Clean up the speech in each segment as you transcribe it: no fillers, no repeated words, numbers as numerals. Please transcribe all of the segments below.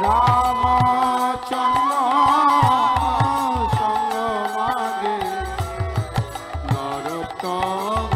রামচন্দ্র সঙ্গ মাগে নরোত্তম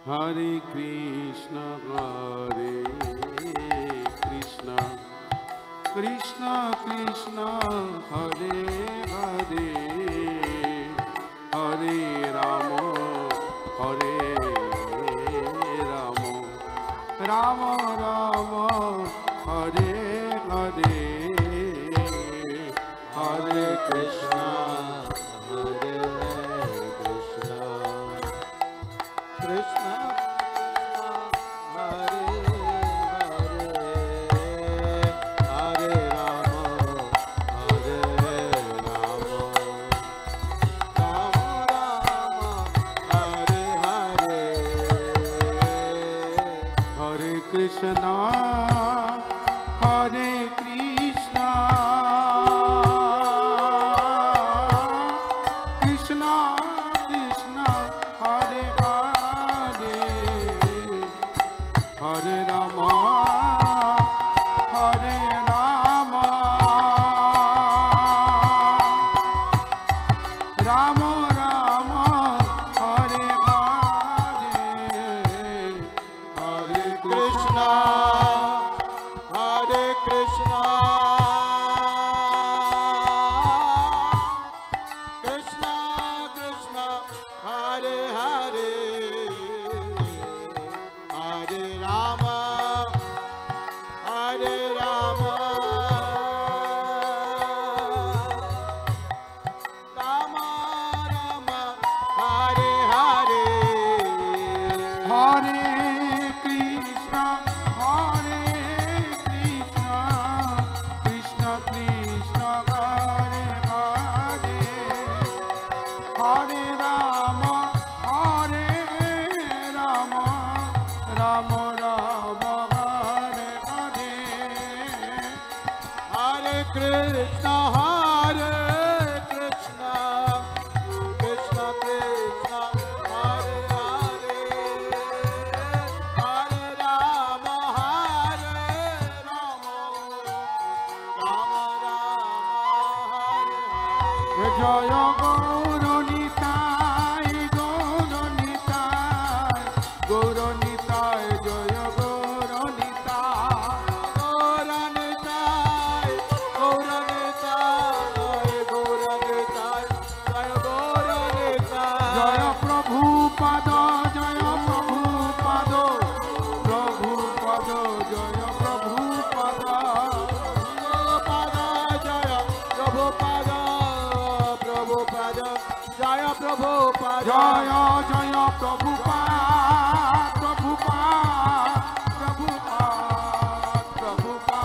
Hare Krishna, Krishna Krishna, Hare Hare, Hare Rama, Rama Rama, Hare Hare, Hare Krishna, Hare Krishna, Krishna Krishna, Hare Krishna, Krishna Krishna, Hare Hare, Hare Rama, Hare Rama, Rama Rama, Hare Hare, Hare Krishna, Hare Krishna, Krishna Krishna, Hare Hare, Hare Rama, Hare Rama, Rama Rama, Hare Hare, Hare Krishna, Hare Krishna, Krishna Krishna, Hare Hare, Hare Rama, Hare Rama, Rama Rama, Hare Hare, Hare Krishna, Hare Krishna, Krishna Krishna, Hare Hare, Hare Rama, Hare Rama, Rama Rama, Hare Hare. Jaya Gauranitai, Jaya Gauranitai, Gauranitai, Jaya Gauranitai, Jaya Prabhupada, Jaya Prabhupada, Prabhupada, Jaya Prabhupada, Prabhupada, Jaya Prabhupada, Prabhupada, Jaya Prabhupada, Jaya Jaya Prabhupada, Prabhupada, Prabhupada, Prabhupada,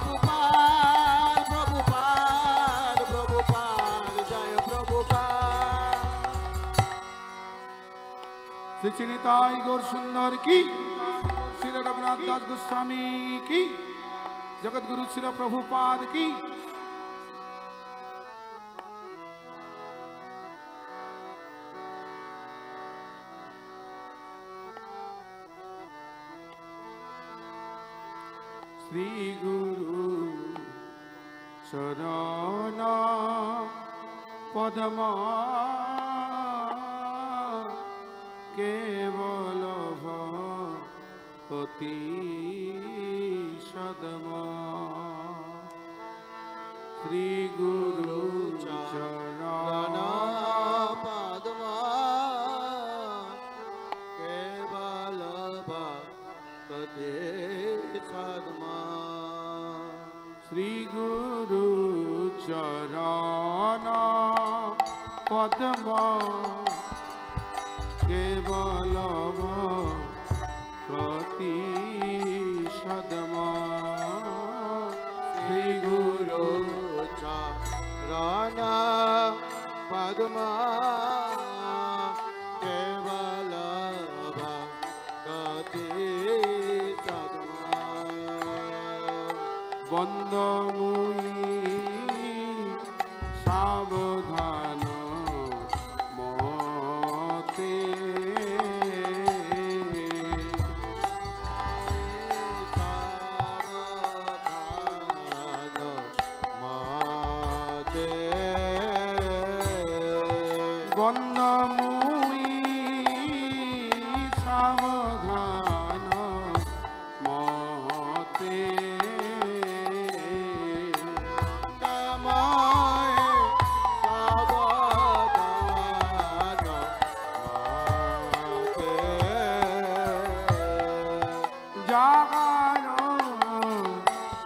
Prabhupada, Prabhupada, Jaya Prabhupada. Shri Chinitai Gaur Sundar ki, Shri Raghunath Das Goswami ki, Jagat Guru Shri Prabhupada ki. Shri Guru Sarana Padma Kevala Bhakti Sadma, Shri Guru Charana Padma कथे सदमा श्री गुरु चरण पद्म केवल प्रति सदमा श्री गुरु चरण पद्म केवल प्रति सदमा बंदमुई सावधान मते बंदमुई सावधान मते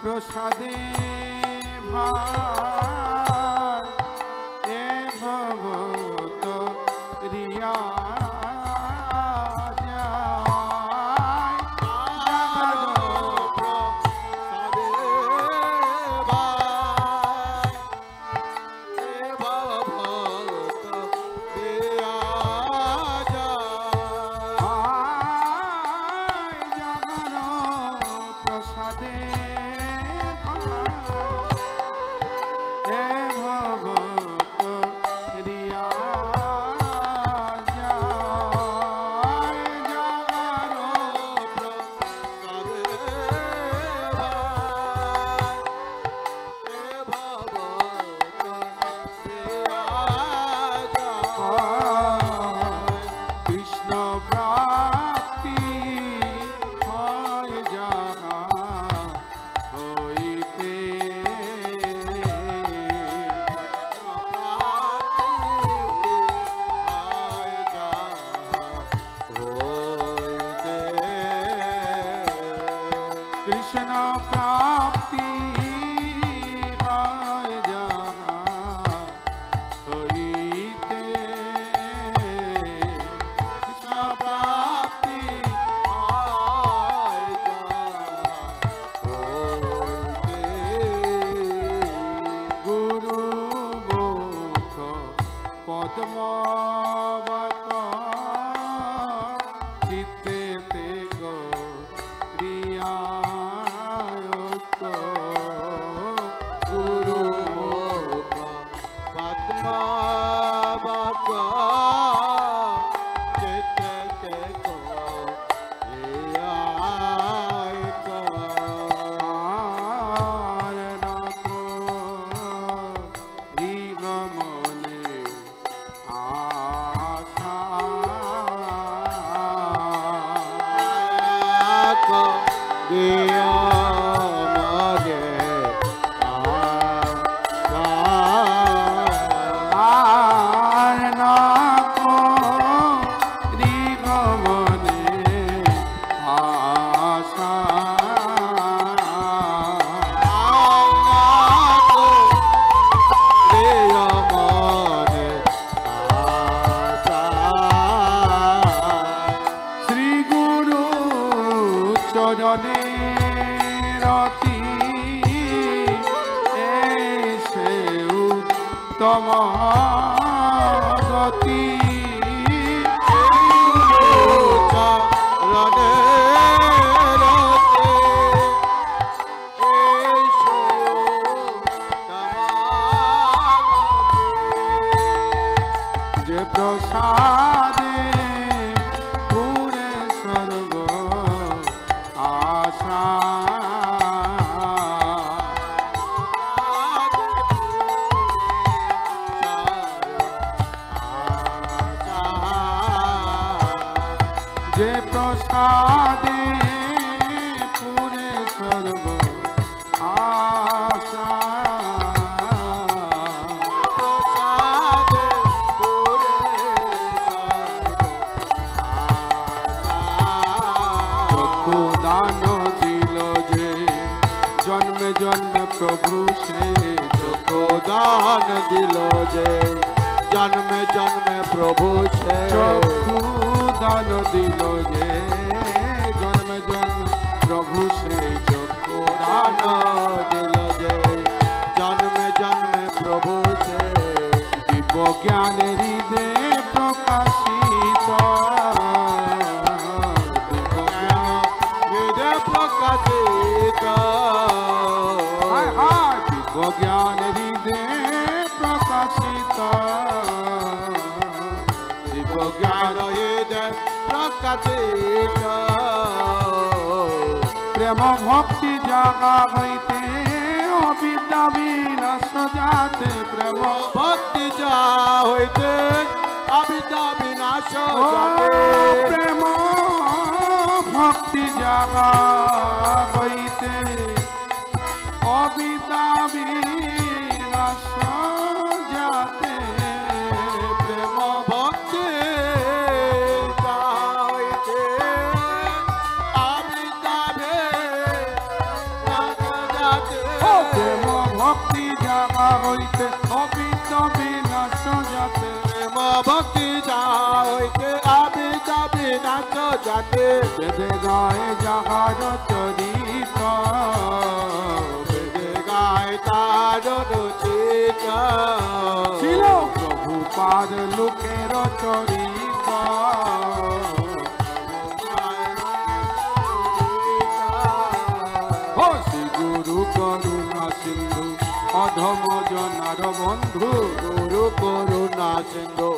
प्रसादे भार ए भगवत रिया कृष्ण प्राप्ति पाय जाना होइते कृष्ण प्राप्ति पाय जाना होइते गुरु मुख पद्मवत चित्ते ते गो रिया रति ऐसे उत्तम गति जे प्रसादे पूरे सर्व आशा जे प्रसादे पूरे सर्व आशा खुदा জন্মে প্রভু সে দান দিল যে জন্মে জন্মে প্রভু সে চক্ষু দান দিল যে জন্মে জন্মে প্রভু সে চক্ষু দান দিল যে জন্মে জন্মে প্রভু সে দিব্য জ্ঞানের হৃদে প্রকাশিত হৃদে প্রকাশিত দিব্য জ্ঞানের হৃদে প্রকাশিত দিব্য জ্ঞান হৃদে প্রকাশিত প্রেম ভক্তি জাগা হইতে অবিদ্যা বিনাশ যাতে প্রেম ভক্তি যা হইতে অবিদ্যা বিনাশ ও যাতে প্রেম ভক্তি জাগা হইতে অবিদ্যা বিনাশ যাতে প্রেম ভক্তি যা হইতে অবিদ্যা বিনাশ যাতে প্রেম ভক্তি জাগা হইতে অবিদ্যা বিনাশ যাতে প্রেম ভক্তি যা হইতে অবিদ্যা বিনাশ যাতে বেদে গায়ে জাগার চরিত বেদে গায় তার রচিত ছিল প্রভুপাদ লোকের চরিত ও শ্রী গুরু করুণা সিন্ধু অধম জনার বন্ধু গুরু করুণা সিন্ধু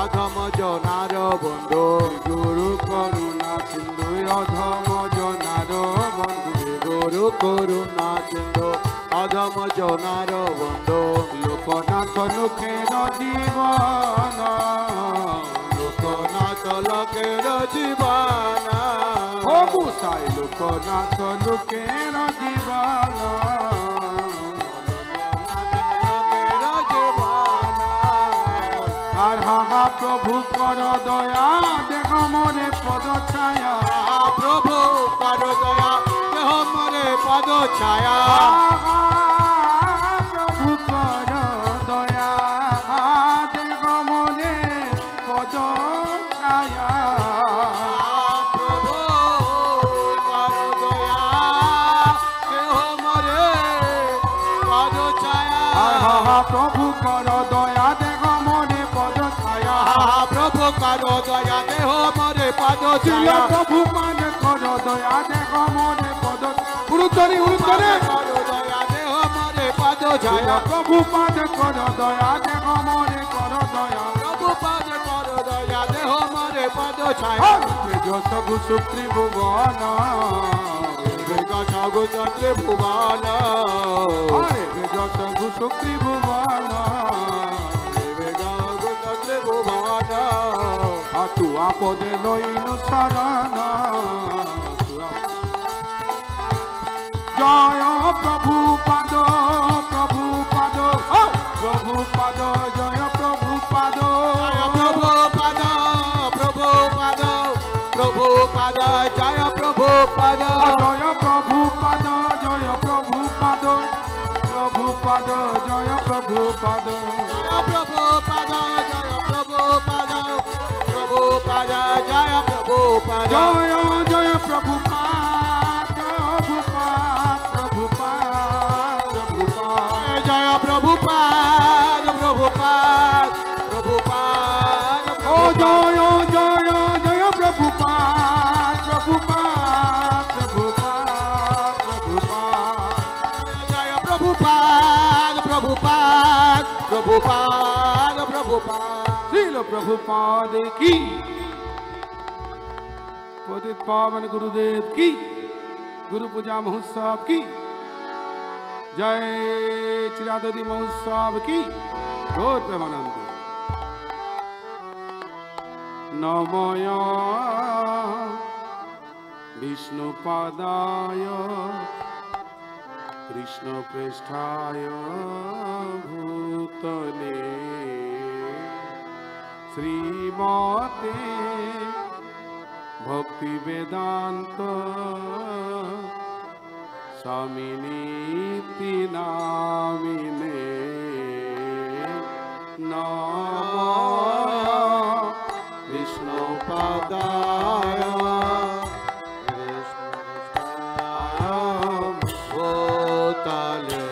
অধম জনার বন্ধু গুরু করুণা সিন্ধু অধম জনার বন্ধু গুরু করুণা সিন্ধু অধম জনার বন্ধু লোকনাথ লোকের জীবন লোকনাথ লোকের জীবন ও গোসাই লোকনাথ লোকের জীবন লোকের জীবন আর হাহা প্রভু কর দয়া দেখ মরে পদ ছায়া প্রভু কর দয়া দেহ মরে পদ ছায়া প্রভু কর দয়া দেখ মরে পদ ছায়া প্রভু কর দয়া দেহ মরে পদ ছায়া প্রভু কর দয়া দেখ মরে পদ ছায়া প্রভু কর দয়া দেহ মরে পদ ছিল ছায়া প্রভু মানে কর দয়া দেখ মরে পদ উড়ুতরে উড়ুতরে কর দয়া দেহ মরে পদ ছায়া প্রভু পাদ কর দয়া দেখ মরে কর দয়া প্রভু পদ কর দয়া দেহ মরে পদ ছায়া যশ ঘুষু ত্রিভুবন সগু চন্দ্রে ভুবন যশ ঘুষু ত্রিভুবন সগু চন্দ্রে ভুবন তু আপদে লইনু শরণ জয় প্রভু পাদ প্রভু পাদ প্রভু পাদ জয় প্রভু পাদ প্রভু পদ প্রভু পদ প্রভু পদ জয় প্রভু পদ জয় প্রভু পাদ জয় প্রভু পাদ প্রভু পাদ জয় প্রভু পাদ প্রভু পদ জয় প্রভু পদ প্রভু পদ জয় প্রভু পদ জয় জয় প্রভু পাদ প্রভু পাদ প্রভু পাদ প্রভু পাদ জয় প্রভু পাদ প্রভু পাদ প্রভু পাদ ও জয় জয় জয় প্রভু পাদ প্রভু পাদ প্রভু পাদ প্রভু পাদ জয় প্রভু পাদ প্রভু পাদ প্রভু পাদ প্রভু পাদ শ্রীল প্রভুপাদ কি পতিত পাवन गुरुदेव की गुरु पूजा महोत्सव की जय चिरादोदी महोत्सव की गौर प्रेमानंद नमय विष्णुपादाय कृष्ण पृष्ठाय भूतले श्रीमते भक्ति वेदांत स्वामिनीति नामिने नमः विष्णुपदाय भूतले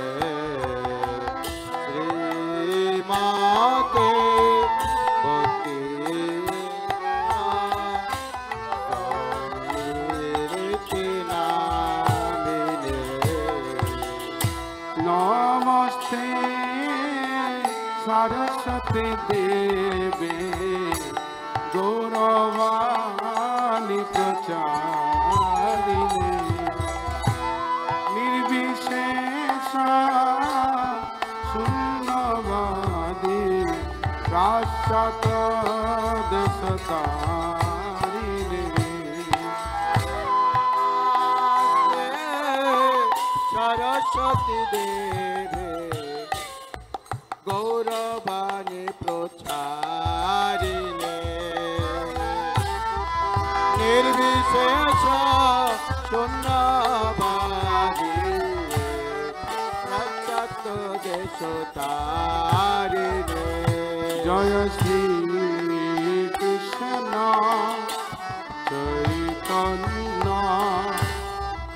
श्रीमाते नमस्ते सरस्वती देवे गौरवाणी प्रचारिणे निर्विशेष शून्यवादी शाश्वत दशतारिणे सरस्वती देवे गौरवाणी प्रचारिणे निर्विशेष शून्यवादी प्रत्यक्त देशतारिणे जय श्री कृष्ण चैतन्य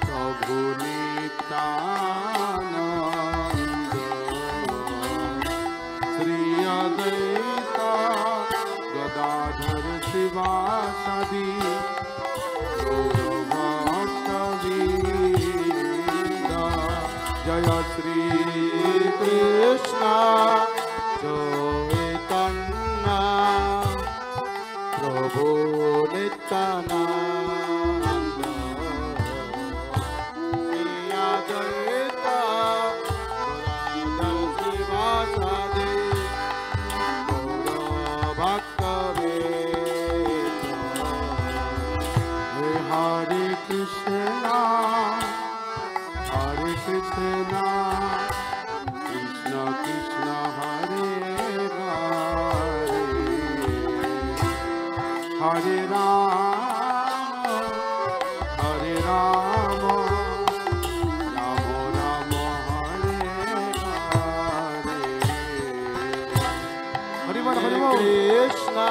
प्रभु नित्यानंद श्री अद्वैत गदाधर शिवासादि भक्तवृंद जय श्री कृष्ण चैतन्य प्रभु नित्यानंद श्री अद्वैत गदाधर शिवासादि भक्तवृंद हरे कृष्ण कृष्ण कृष्ण हरे हरे हरे राम राम राम हरे हरे हरि बोल हरि बोल कृष्ण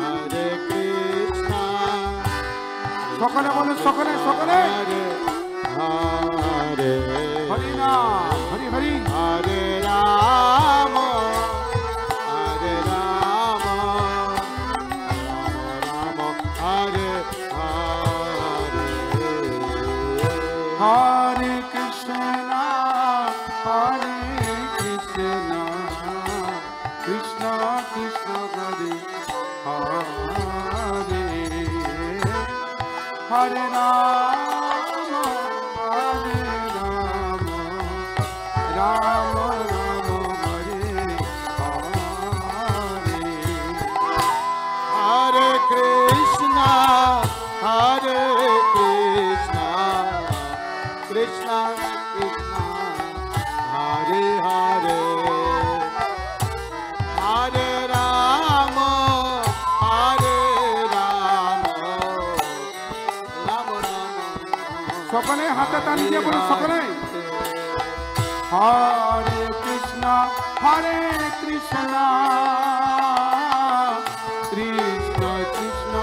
हरे कृष्ण সকলে বলে সকলে সকলে हरे हरे হরি নাম হরি হরি हरे राम हरे राम राम राम हरे हरे हरे कृष्ण कृष्ण कृष्ण हरे हरे हरे राम राम राम हरे हरे हरे कृष्ण कृष्ण कृष्ण हरे हरे हरे राम राम राम সকলে হাতে তালি দিয়ে বলুন সকলে হরে কৃষ্ণ কৃষ্ণ কৃষ্ণ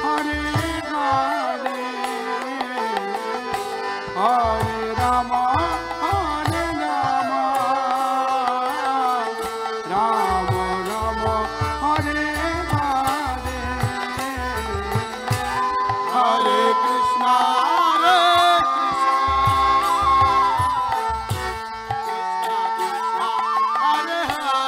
হরে হরে হরে রাম রাম রাম হরে হরে हरे कृष्ण हरे राम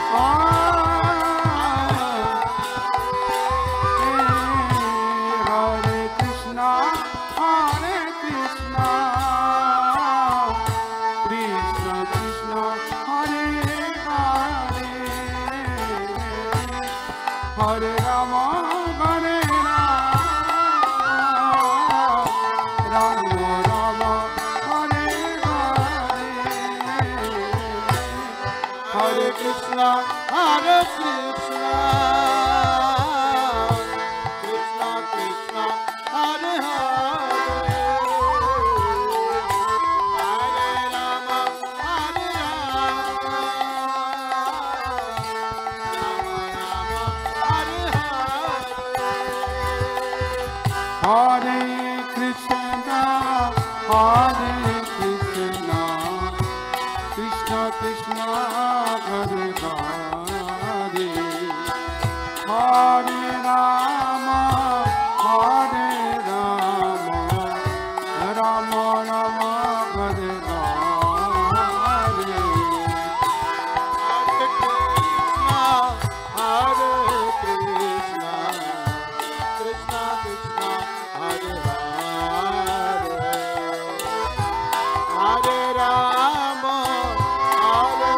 हरे Hare Krishna, Hare Krishna, Krishna Krishna, Hare Hare, Hare Rama, Hare Rama, Rama Rama, Hare Hare. Hare Krishna, Hare Krishna, Krishna Krishna, Hare Hare, Hare Rama, Hare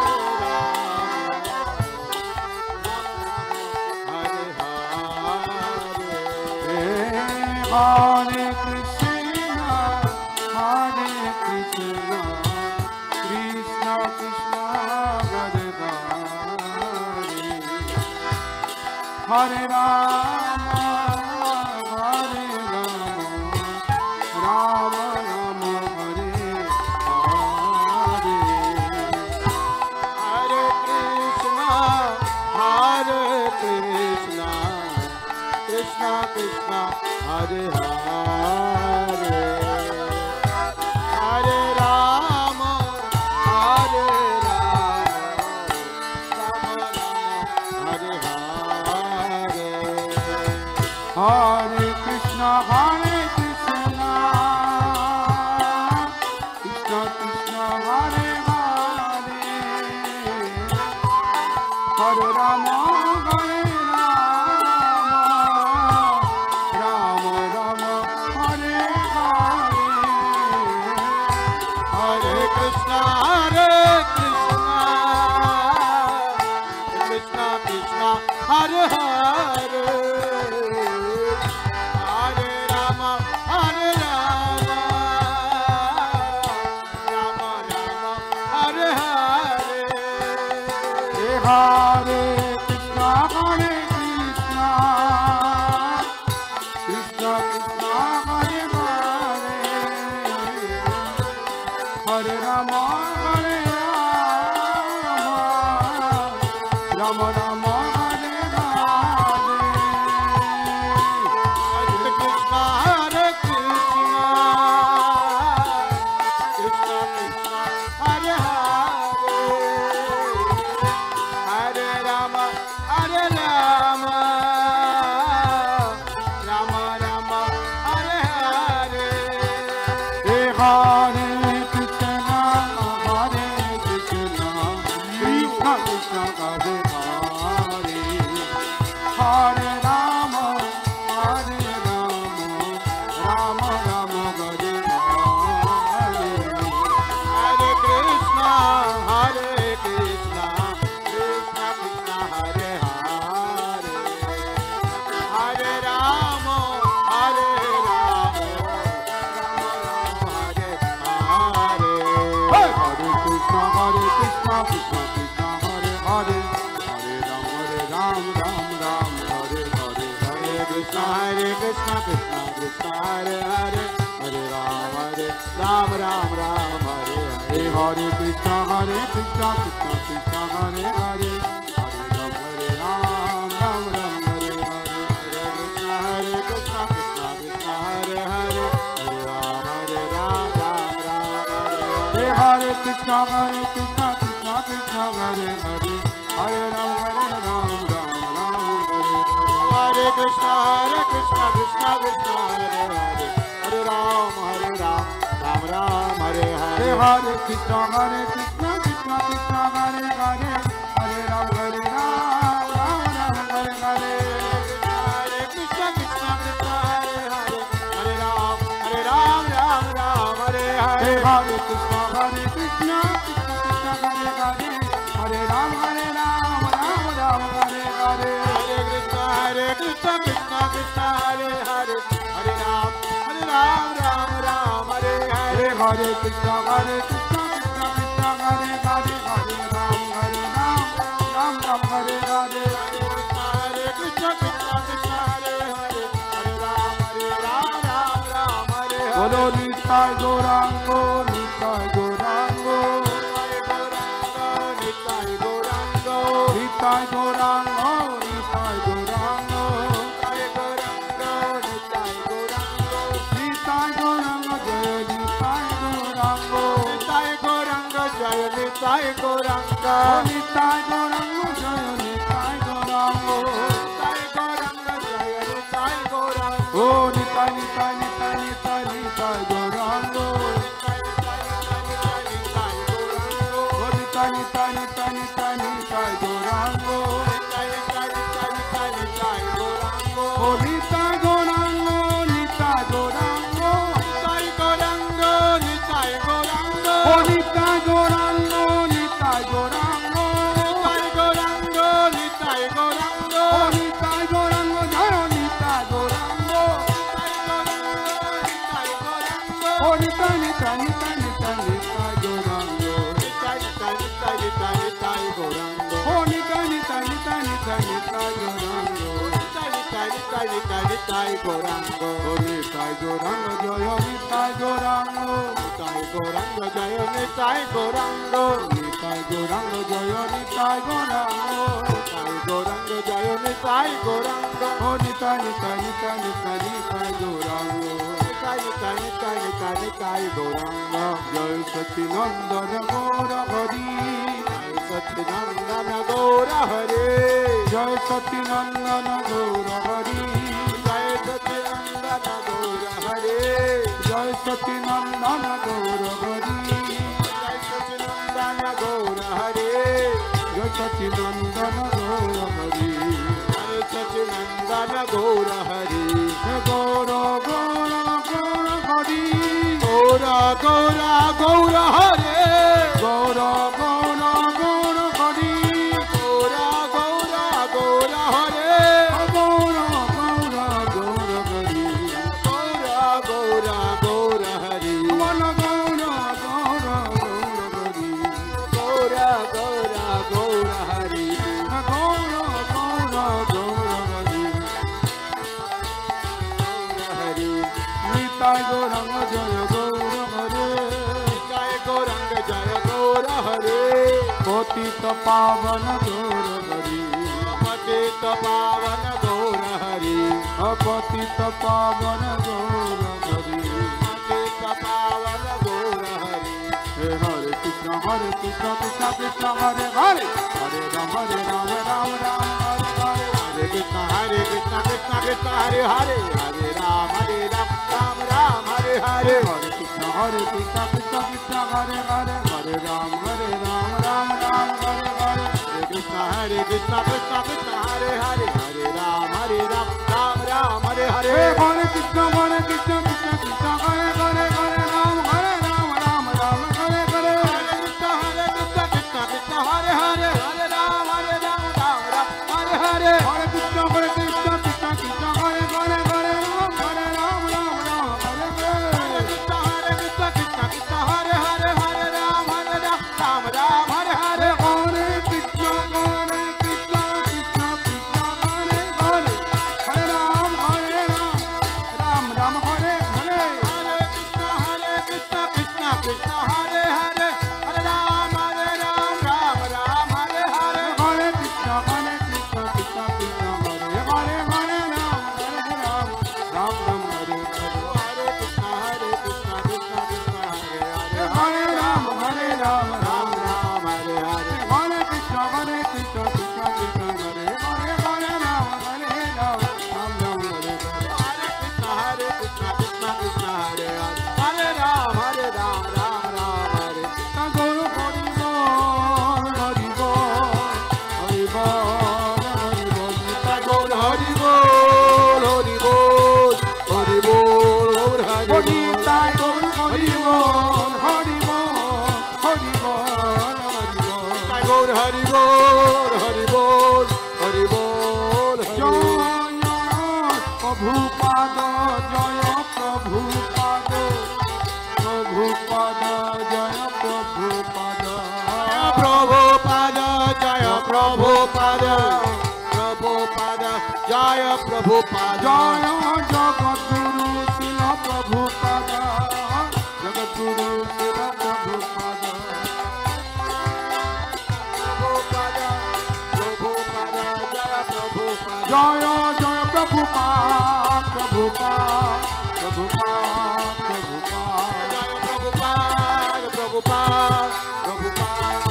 Rama, Rama Rama, Hare Hare. Hare Krishna, Hare Krishna, Krishna Krishna, Hare Hare, Hare Rama, Hare Rama, Hare Hare. Hare Krishna, Hare Krishna, Krishna Krishna, Hare Hare, Hare Rama, Hare Rama, Rama Rama, Hare Hare. Hare Krishna, Hare Krishna, Krishna Krishna, Hare Hare, Hare Rama, Hare Rama, Rama Rama, Hare Hare. Hare Krishna, Hare Krishna, Krishna Krishna, Hare Hare, Hare Rama, Hare Rama, Rama Rama, Hare Hare. Hare Krishna, Hare Krishna, Krishna Krishna, Hare Hare, Hare Rama, Hare Rama, Rama Rama, Hare Hare. Hare Krishna, Hare Krishna, Krishna Krishna, Hare Hare, Hare Rama, Hare Rama, Rama Rama, Hare Hare. Hare Krishna, Hare Krishna, Krishna Krishna, Hare Hare, Hare Rama, Hare Rama, Rama Rama, Hare Hare. Hare Krishna, Hare Krishna, Krishna Krishna, Hare Hare, Hare Rama, Hare Rama, Rama Rama, Hare Hare. Hare Krishna, Hare Krishna, Krishna Krishna, Hare Hare, Hare Rama, Hare Rama, Rama Rama, Hare Hare. Hare Krishna, Hare Krishna, Krishna Krishna, Hare Hare, Hare Ram, Ram Ram, Hare Hare. Hare Krishna, Hare Krishna, Krishna Krishna, Hare Hare, Hare Ram, Ram Ram, Hare Hare. Hare Krishna, Hare Krishna, Krishna Krishna, Hare Hare, Hare Ram, Ram Ram, Hare Hare. Hare Krishna, Hare Krishna, Krishna Krishna, Hare Hare, Hare Ram, Ram Ram, Hare Hare. Hare Krishna, Hare Krishna, Krishna Krishna, Hare Hare, Hare Ram, Ram Ram, Hare Hare. Hare Krishna, Hare Krishna, Krishna Krishna, Hare Hare, Hare Ram, Ram Ram, Hare Hare. Hare Krishna, Hare Krishna, Krishna Krishna, Hare Hare, Hare Ram, Ram Ram, Hare Hare. Hare Krishna, Krishna Krishna, Hare Hare, Hare Ram, Ram Ram, Hare Hare. Hare Krishna, Hare Krishna, Krishna Krishna, Hare Hare, Hare Ram, Ram Ram, Hare Hare. Hare Krishna, Hare Krishna, Krishna Krishna, Hare Hare, Hare Ram, Ram, Hare Hare. Hare Krishna, Hare Krishna, Krishna Krishna, Hare Hare, Hare Ram, Nitai Gauranga Nitai Gauranga Nitai Gauranga Nitai Gauranga জয় নিতাই গৌরাঙ্গ নিতাই গৌরাঙ্গ জয় নিতাই গৌরাঙ্গ নিতাই গৌরাঙ্গ জয় নিতাই গৌরাঙ্গ নিতাই গৌরাঙ্গ জয় নিতাই গৌরাঙ্গ ও নিতাই নিতাই নিতাই নিতাই নিতাই গৌরাঙ্গ ও নিতাই নিতাই নিতাই নিতাই নিতাই গৌরাঙ্গ ও নিতাই গৌরাঙ্গ নিতাই গৌরাঙ্গ ও নিতাই গৌরাঙ্গ নিতাই গৌরাঙ্গ ও নিতাই গৌরাঙ্গ জয় নিতাই গৌরাঙ্গ ও নিতাই নিতাই নিতাই নিতাই নিতাই গৌরাঙ্গ ও নিতাই নিতাই নিতাই নিতাই নিতাই গৌরাঙ্গ ও নিতাই গৌরাঙ্গ জয় নিতাই গৌরাঙ্গ নিতাই গৌরাঙ্গ জয় নিতাই গৌরাঙ্গ নিতাই গৌরাঙ্গ জয় নিতাই গৌরাঙ্গ ও নিতাই নিতাই নিতাই নিতাই নিতাই গৌরাঙ্গ জয় সচিনন্দন গৌর হরি সচিনন্দন গৌর হরে জয় সচিনন্দন গৌর হরি জয় সচিনন্দন গৌর হরে জয় সচিনন্দন গৌর হরি জয় সচিনন্দন গৌর হরে জয় সচিনন্দন গৌর হরি জয় সচিনন্দন গৌর হরে গৌর গৌর গৌর হরি গৌর গৌর গৌর হরে গৌর গৌর গৌর হরি গৌর গৌর গৌর হরে গৌর গৌর গৌর হরি গৌর গৌর গৌর হরে মন গৌর গৌর গৌর হরি গৌর গৌর গৌর হরে গৌর গৌর গৌর হরি হরে নিতাই গৌরাঙ্গ জয় গৌর হরে জয় গৌরাঙ্গ জয় গৌর হরে পতিত পাবন গৌর হরি পতিত পাবন গৌর হরে অপতিত পাবন গৌর হরি পতিত পাবন গৌর হরে হে হরে কৃষ্ণ কৃষ্ণ কৃষ্ণ হরে হরে হরে রাম রাম রাম হরে হরে हरे कृष्ण कृष्ण कृष्ण हरे हरे हरे राम राम राम हरे हरे हरे कृष्ण कृष्ण कृष्ण हरे हरे हरे राम राम राम हरे हरे हरे कृष्ण कृष्ण कृष्ण हरे हरे हरे राम राम राम हरे हरे हरे कृष्ण कृष्ण कृष्ण हरे हरे हरे राम राम राम हरे हरे हरे कृष्ण कृष्ण कृष्ण हरे हरे हरे राम राम हरे हरे हरे कृष्ण कृष्ण कृष्ण हरे हरे हरे राम राम हरे हरे हरे कृष्ण कृष्ण कृष्ण हरे हरे हरे राम राम हरे हरे हरे कृष्ण कृष्ण कृष्ण हरे हरे हरे राम राम राम हरे हरे हरे कृष्ण कृष्ण कृष्ण हरे हरे हरे राम राम हरे हरे हरे कृष्ण कृष्ण कृष्ण हरे हरे हरे राम राम हरे हरे हरे कृष्ण कृष्ण कृष्ण हरे हरे हरे राम राम राम हरे हरे हरे कृष्ण कृष्ण कृष्ण हरे हरे हरे राम राम राम हरे हरे हरे कृष्ण कृष्ण कृष्ण हरे हरे हरे राम राम हरे गौर हरि बोल हरि बोल हरि बोल हरि बोल गौर हरि बोल हरि बोल हरि बोल गौर हरि बोल निताय गौर हरि बोल हरि बोल हरि बोल हरि बोल गौर हरि बोल हरि बोल हरि बोल जय प्रभुपाद जय प्रभुपाद प्रभुपाद जय प्रभुपाद प्रभुपाद जय प्रभुपाद प्रभुपाद जय प्रभुपाद जय जगद्गुरु शिल प्रभुपाद जगद्गुरु शिल प्रभुपाद प्रभुपाद जय जय प्रभुपाद प्रभुपाद प्रभुपाद प्रभुपाद जय प्रभुपाद प्रभुपाद प्रभुपाद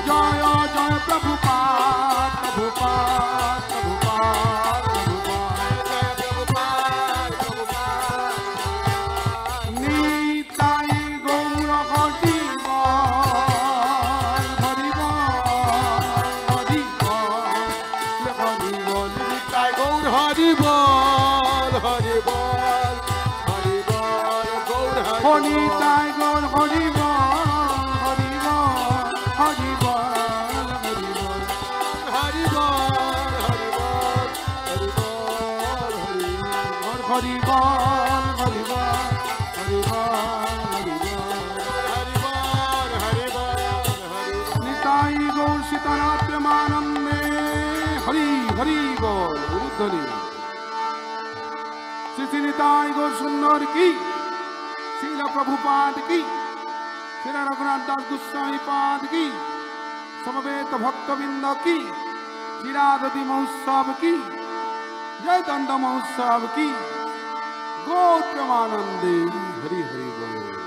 जय जय प्रभुपाद प्रभुपाद प्रभुपाद जय प्रभुपाद प्रभुपाद निताई गौर हरि बोल हरि बोल हरि बोल निताय गौर हरि बोल हरि बोल हरि बोल गौर हरि निताई गौर हरि बोल हरि बोल हरि बोल हरि बोल हरि बोल हरि बोल हरि बोल हरि बोल हरि बोल हरि बोल हरि बोल हरि बोल निताई गौर सीतानाथ प्रेमानंदे हरि हरि बोल उद्धरि श्री निताई गौर सुंदर की श्रील प्रभुपाद की श्री रघुनाथ दास गोस्वामी पाद की समवेत भक्तविंद की श्रीराधि महोत्सव की जय दंड महोत्सव की गौ प्रेमानंदे हरि हरि बोल।